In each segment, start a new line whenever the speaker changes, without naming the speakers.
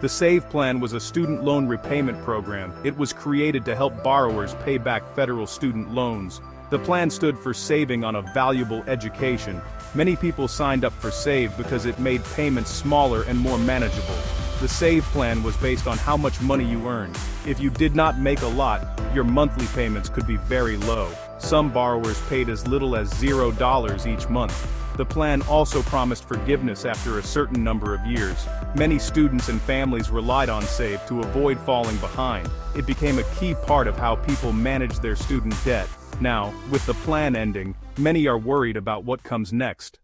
The SAVE plan was a student loan repayment program. It was created to help borrowers pay back federal student loans. The plan stood for saving on a valuable education. Many people signed up for SAVE because it made payments smaller and more manageable. The SAVE plan was based on how much money you earned. If you did not make a lot, your monthly payments could be very low. Some borrowers paid as little as $0 each month. The plan also promised forgiveness after a certain number of years. Many students and families relied on SAVE to avoid falling behind. It became a key part of how people managed their student debt. Now, with the plan ending, many are worried about what comes next.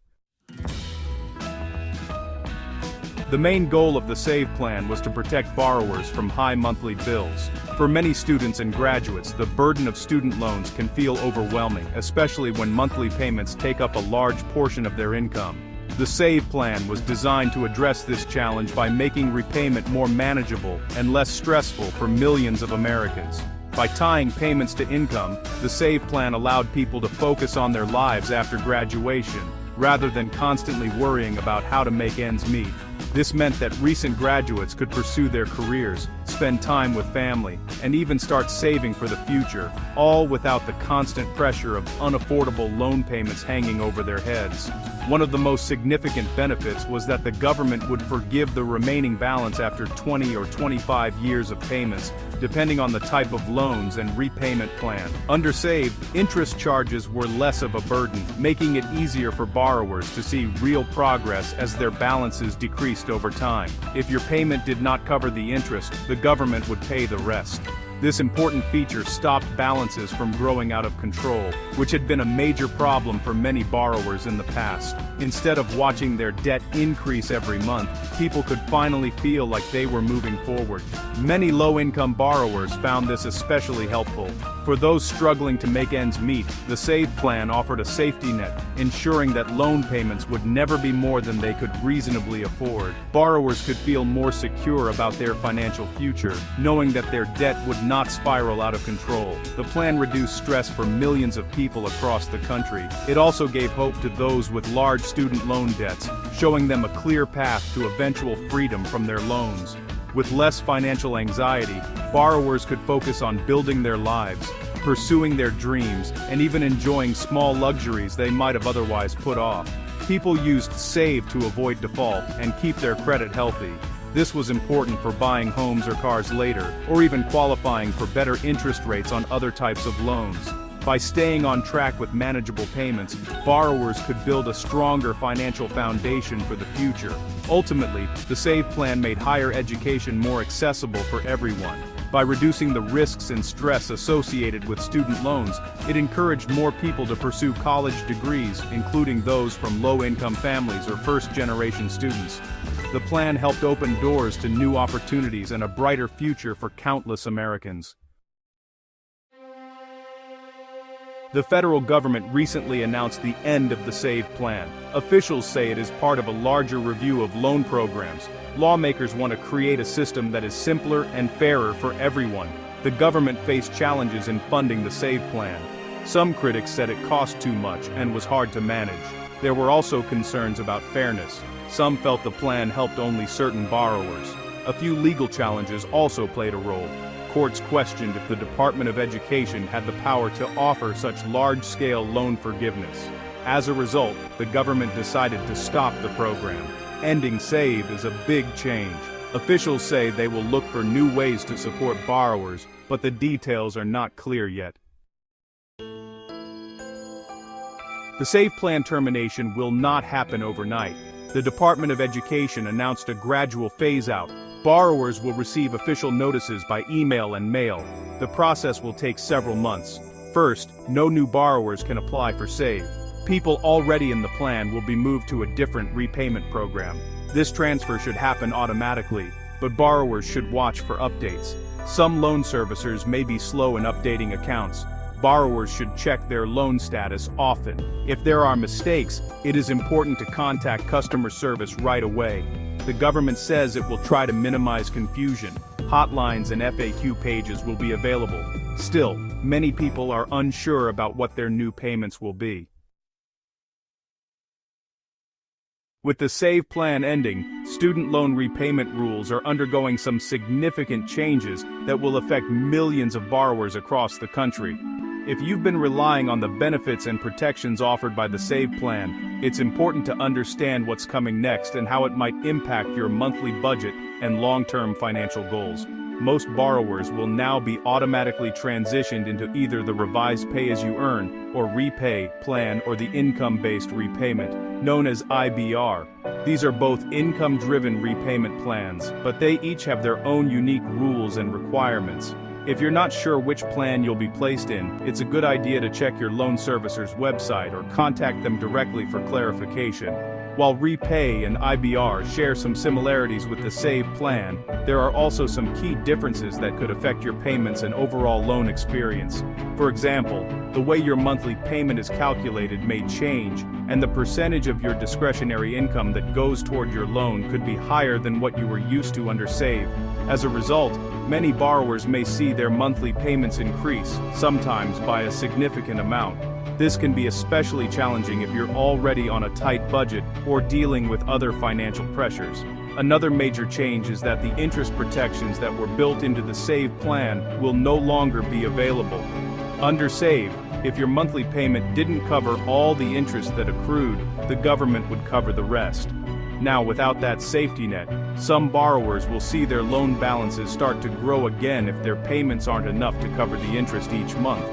The main goal of the SAVE plan was to protect borrowers from high monthly bills. For many students and graduates, the burden of student loans can feel overwhelming, especially when monthly payments take up a large portion of their income. The SAVE plan was designed to address this challenge by making repayment more manageable and less stressful for millions of Americans. By tying payments to income, the SAVE plan allowed people to focus on their lives after graduation, rather than constantly worrying about how to make ends meet. This meant that recent graduates could pursue their careers, spend time with family, and even start saving for the future, all without the constant pressure of unaffordable loan payments hanging over their heads. One of the most significant benefits was that the government would forgive the remaining balance after 20 or 25 years of payments, depending on the type of loans and repayment plan. Under SAVE, interest charges were less of a burden, making it easier for borrowers to see real progress as their balances decreased over time. If your payment did not cover the interest, the government would pay the rest. This important feature stopped balances from growing out of control, which had been a major problem for many borrowers in the past. Instead of watching their debt increase every month, people could finally feel like they were moving forward. Many low-income borrowers found this especially helpful. For those struggling to make ends meet, the SAVE plan offered a safety net, ensuring that loan payments would never be more than they could reasonably afford. Borrowers could feel more secure about their financial future, knowing that their debt would not spiral out of control. The plan reduced stress for millions of people across the country. It also gave hope to those with large student loan debts, showing them a clear path to eventual freedom from their loans. With less financial anxiety, borrowers could focus on building their lives, pursuing their dreams, and even enjoying small luxuries they might have otherwise put off. People used SAVE to avoid default and keep their credit healthy. This was important for buying homes or cars later, or even qualifying for better interest rates on other types of loans. By staying on track with manageable payments, borrowers could build a stronger financial foundation for the future. Ultimately, the SAVE plan made higher education more accessible for everyone. By reducing the risks and stress associated with student loans, it encouraged more people to pursue college degrees, including those from low-income families or first-generation students. The plan helped open doors to new opportunities and a brighter future for countless Americans. The federal government recently announced the end of the SAVE plan. Officials say it is part of a larger review of loan programs. Lawmakers want to create a system that is simpler and fairer for everyone. The government faced challenges in funding the SAVE plan. Some critics said it cost too much and was hard to manage. There were also concerns about fairness. Some felt the plan helped only certain borrowers. A few legal challenges also played a role. Courts questioned if the Department of Education had the power to offer such large-scale loan forgiveness. As a result, the government decided to stop the program. Ending SAVE is a big change. Officials say they will look for new ways to support borrowers, but the details are not clear yet. The SAVE plan termination will not happen overnight. The Department of Education announced a gradual phase-out. Borrowers will receive official notices by email and mail. The process will take several months. First, no new borrowers can apply for SAVE. People already in the plan will be moved to a different repayment program. This transfer should happen automatically, but borrowers should watch for updates. Some loan servicers may be slow in updating accounts. Borrowers should check their loan status often. If there are mistakes, it is important to contact customer service right away. The government says it will try to minimize confusion. Hotlines and FAQ pages will be available. Still, many people are unsure about what their new payments will be. With the SAVE plan ending, student loan repayment rules are undergoing some significant changes that will affect millions of borrowers across the country. If you've been relying on the benefits and protections offered by the SAVE plan, it's important to understand what's coming next and how it might impact your monthly budget and long-term financial goals. Most borrowers will now be automatically transitioned into either the revised pay-as-you-earn or repay plan or the income-based repayment, known as IBR. These are both income-driven repayment plans, but they each have their own unique rules and requirements. If you're not sure which plan you'll be placed in, it's a good idea to check your loan servicer's website or contact them directly for clarification. While Repay and IBR share some similarities with the SAVE plan, there are also some key differences that could affect your payments and overall loan experience. For example, the way your monthly payment is calculated may change, and the percentage of your discretionary income that goes toward your loan could be higher than what you were used to under SAVE. As a result, many borrowers may see their monthly payments increase, sometimes by a significant amount. This can be especially challenging if you're already on a tight budget or dealing with other financial pressures. Another major change is that the interest protections that were built into the SAVE plan will no longer be available. Under SAVE, if your monthly payment didn't cover all the interest that accrued, the government would cover the rest. Now, without that safety net, some borrowers will see their loan balances start to grow again if their payments aren't enough to cover the interest each month.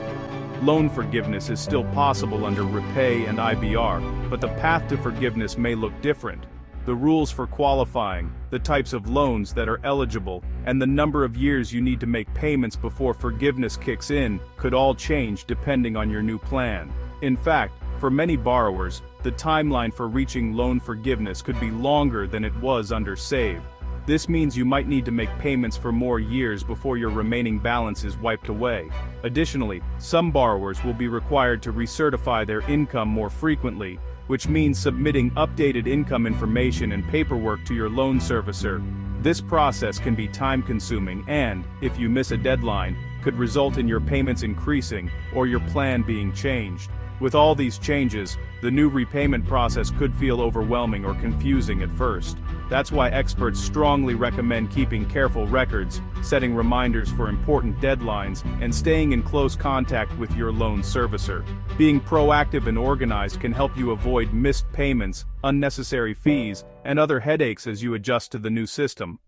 Loan forgiveness is still possible under Repay and IBR, but the path to forgiveness may look different. The rules for qualifying, the types of loans that are eligible, and the number of years you need to make payments before forgiveness kicks in could all change depending on your new plan. In fact, for many borrowers, the timeline for reaching loan forgiveness could be longer than it was under SAVE. This means you might need to make payments for more years before your remaining balance is wiped away. Additionally, some borrowers will be required to recertify their income more frequently, which means submitting updated income information and paperwork to your loan servicer. This process can be time-consuming and, if you miss a deadline, could result in your payments increasing or your plan being changed. With all these changes, the new repayment process could feel overwhelming or confusing at first. That's why experts strongly recommend keeping careful records, setting reminders for important deadlines, and staying in close contact with your loan servicer. Being proactive and organized can help you avoid missed payments, unnecessary fees, and other headaches as you adjust to the new system.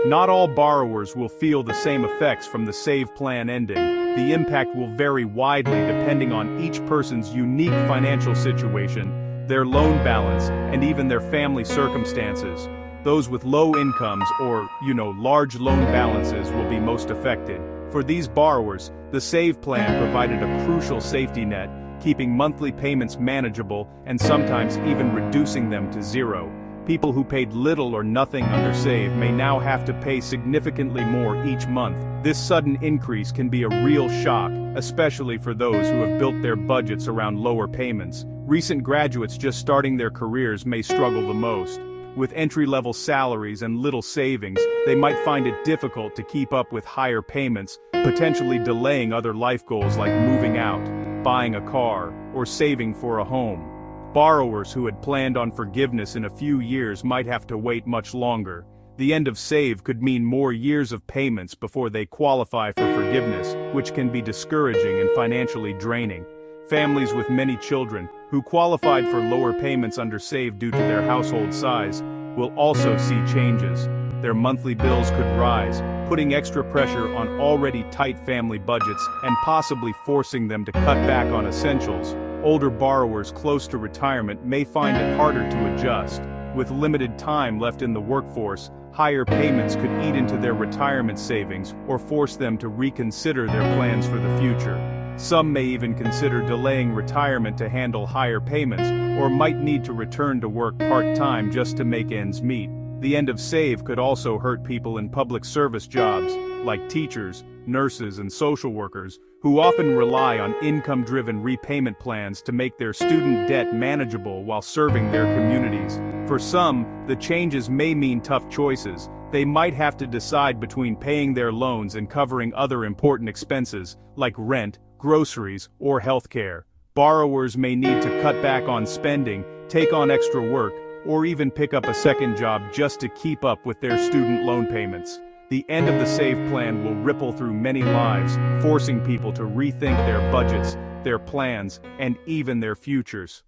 Not all borrowers will feel the same effects from the SAVE plan ending. The impact will vary widely depending on each person's unique financial situation, their loan balance, and even their family circumstances. Those with low incomes or, large loan balances will be most affected. For these borrowers, the SAVE plan provided a crucial safety net, keeping monthly payments manageable and sometimes even reducing them to zero. People who paid little or nothing under SAVE may now have to pay significantly more each month. This sudden increase can be a real shock, especially for those who have built their budgets around lower payments. Recent graduates just starting their careers may struggle the most. With entry-level salaries and little savings, they might find it difficult to keep up with higher payments, potentially delaying other life goals like moving out, buying a car, or saving for a home. Borrowers who had planned on forgiveness in a few years might have to wait much longer. The end of SAVE could mean more years of payments before they qualify for forgiveness, which can be discouraging and financially draining. Families with many children, who qualified for lower payments under SAVE due to their household size, will also see changes. Their monthly bills could rise, putting extra pressure on already tight family budgets and possibly forcing them to cut back on essentials. Older borrowers close to retirement may find it harder to adjust. With limited time left in the workforce, higher payments could eat into their retirement savings or force them to reconsider their plans for the future. Some may even consider delaying retirement to handle higher payments, or might need to return to work part-time just to make ends meet. The end of SAVE could also hurt people in public service jobs, like teachers, nurses, and social workers, who often rely on income-driven repayment plans to make their student debt manageable while serving their communities. For some, the changes may mean tough choices. They might have to decide between paying their loans and covering other important expenses, like rent, groceries, or healthcare. Borrowers may need to cut back on spending, take on extra work, or even pick up a second job just to keep up with their student loan payments. The end of the SAVE plan will ripple through many lives, forcing people to rethink their budgets, their plans, and even their futures.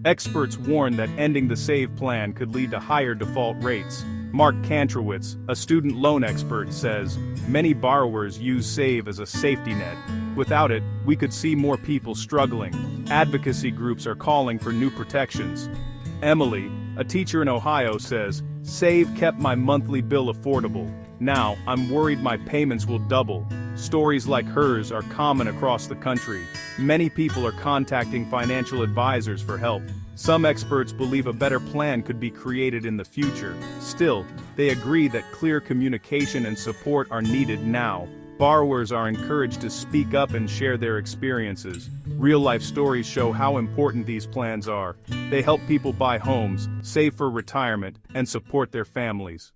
Experts warn that ending the SAVE plan could lead to higher default rates. Mark Kantrowitz, a student loan expert, says, "Many borrowers use SAVE as a safety net. Without it, we could see more people struggling. Advocacy groups are calling for new protections." Emily, a teacher in Ohio, says, "SAVE kept my monthly bill affordable. Now, I'm worried my payments will double." Stories like hers are common across the country. Many people are contacting financial advisors for help. Some experts believe a better plan could be created in the future. Still, they agree that clear communication and support are needed now. Borrowers are encouraged to speak up and share their experiences. Real-life stories show how important these plans are. They help people buy homes, save for retirement, and support their families.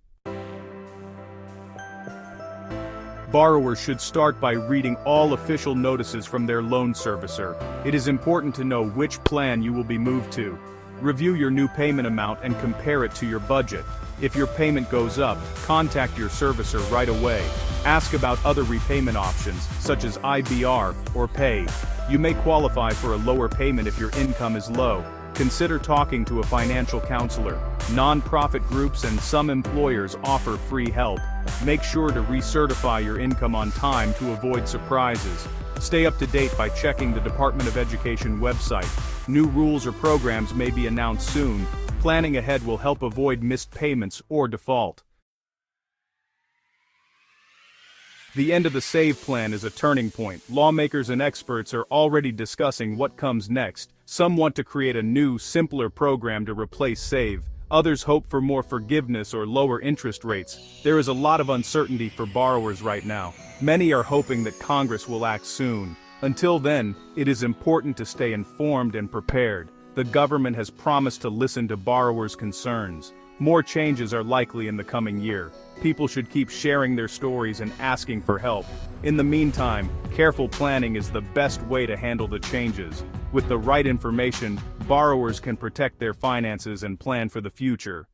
Borrowers should start by reading all official notices from their loan servicer. It is important to know which plan you will be moved to. Review your new payment amount and compare it to your budget. If your payment goes up, contact your servicer right away. Ask about other repayment options, such as IBR or Pay. You may qualify for a lower payment if your income is low. Consider talking to a financial counselor. Non-profit groups and some employers offer free help. Make sure to recertify your income on time to avoid surprises. Stay up to date by checking the Department of Education website. New rules or programs may be announced soon. Planning ahead will help avoid missed payments or default. The end of the SAVE plan is a turning point. Lawmakers and experts are already discussing what comes next. Some want to create a new, simpler program to replace SAVE. Others hope for more forgiveness or lower interest rates. There is a lot of uncertainty for borrowers right now. Many are hoping that Congress will act soon. Until then, it is important to stay informed and prepared. The government has promised to listen to borrowers' concerns. More changes are likely in the coming year. People should keep sharing their stories and asking for help. In the meantime, careful planning is the best way to handle the changes. With the right information, borrowers can protect their finances and plan for the future.